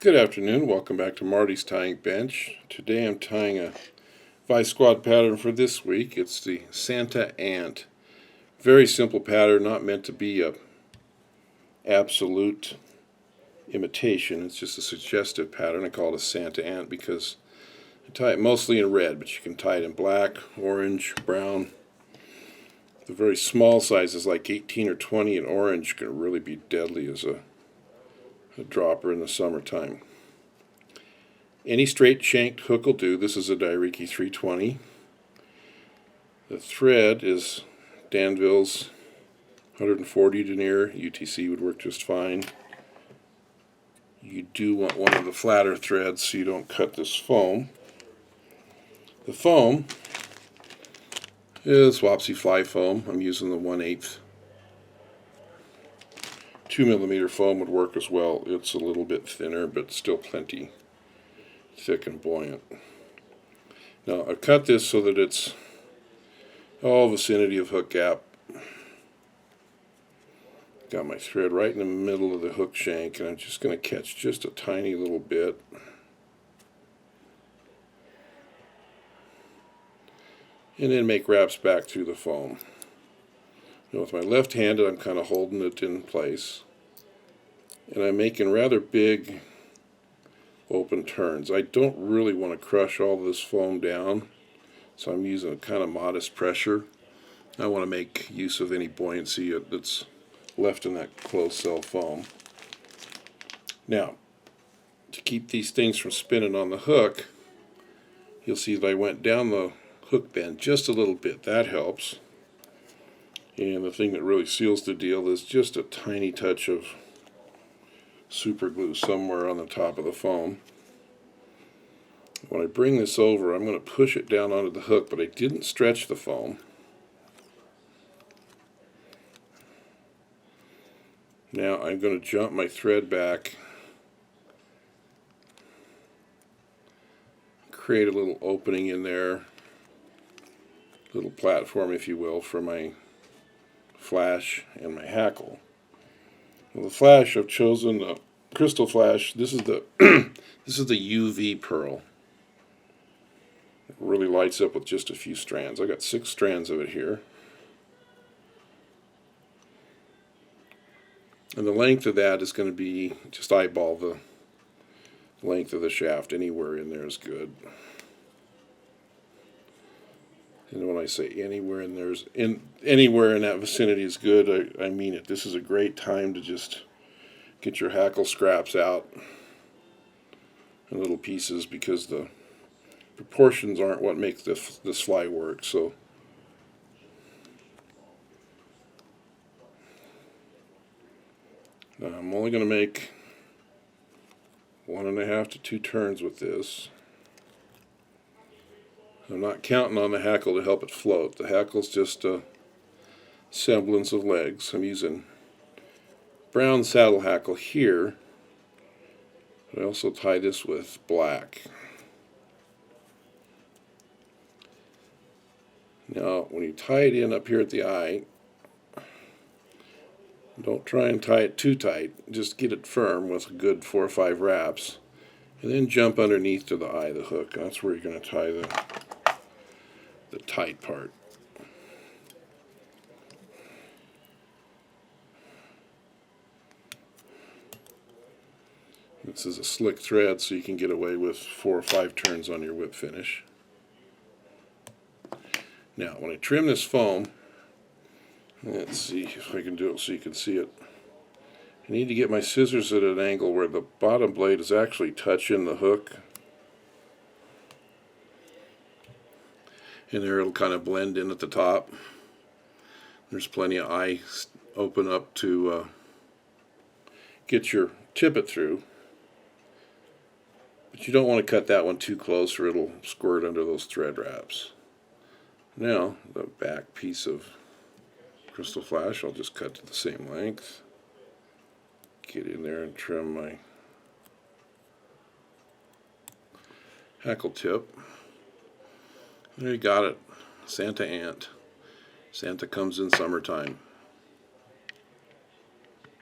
Good afternoon, welcome back to Marty's Tying Bench. Today I'm tying a Vice Squad pattern for this week. It's the Santa Ant. Very simple pattern, not meant to be a absolute imitation. It's just a suggestive pattern. I call it a Santa Ant because I tie it mostly in red, but you can tie it in black, orange, brown. The very small sizes like 18 or 20 in orange can really be deadly as a dropper in the summertime. Any straight shanked hook will do. This is a Riki 320. The thread is Danville's 140 denier. UTC would work just fine. You do want one of the flatter threads so you don't cut this foam. The foam is Wapsi fly foam. I'm using the 1/8. 2mm foam would work as well. It's a little bit thinner, but still plenty thick and buoyant. Now I've cut this so that it's all vicinity of hook gap. Got my thread right in the middle of the hook shank, and I'm just going to catch just a tiny little bit. And then make wraps back through the foam. Now with my left handed, I'm kind of holding it in place, and I'm making rather big open turns. I don't really want to crush all this foam down, so I'm using a kind of modest pressure. I want to make use of any buoyancy that's left in that closed cell foam. Now, to keep these things from spinning on the hook, you'll see that I went down the hook bend just a little bit. That helps. And the thing that really seals the deal is just a tiny touch of super glue somewhere on the top of the foam. When I bring this over, I'm going to push it down onto the hook, but I didn't stretch the foam. Now I'm going to jump my thread back, create a little opening in there, little platform if you will, for my flash and my hackle. Well, the flash, I've chosen a Krystal flash. This is the this is the UV pearl. It really lights up with just a few strands. I got 6 strands of it here. And the length of that is going to be, just eyeball the length of the shaft. Anywhere in there is good. And when I say anywhere in there's anywhere in that vicinity is good, I mean it. This is a great time to just get your hackle scraps out in little pieces, because the proportions aren't what makes this fly work. So now I'm only going to make 1.5 to 2 turns with this. I'm not counting on the hackle to help it float. The hackle's just a semblance of legs. I'm using brown saddle hackle here. I also tie this with black. Now, when you tie it in up here at the eye, don't try and tie it too tight. Just get it firm with a good 4 or 5 wraps, and then jump underneath to the eye of the hook. That's where you're going to tie the tight part. This is a slick thread, so you can get away with 4 or 5 turns on your whip finish. Now, when I trim this foam, let's see if I can do it so you can see it. I need to get my scissors at an angle where the bottom blade is actually touching the hook. And there it'll kind of blend in at the top. There's plenty of eye open up to get your tippet through. But you don't want to cut that one too close or it'll squirt under those thread wraps. Now, the back piece of Krystal flash, I'll just cut to the same length. Get in there and trim my hackle tip. There you got it. Santa Ant. Santa comes in summertime.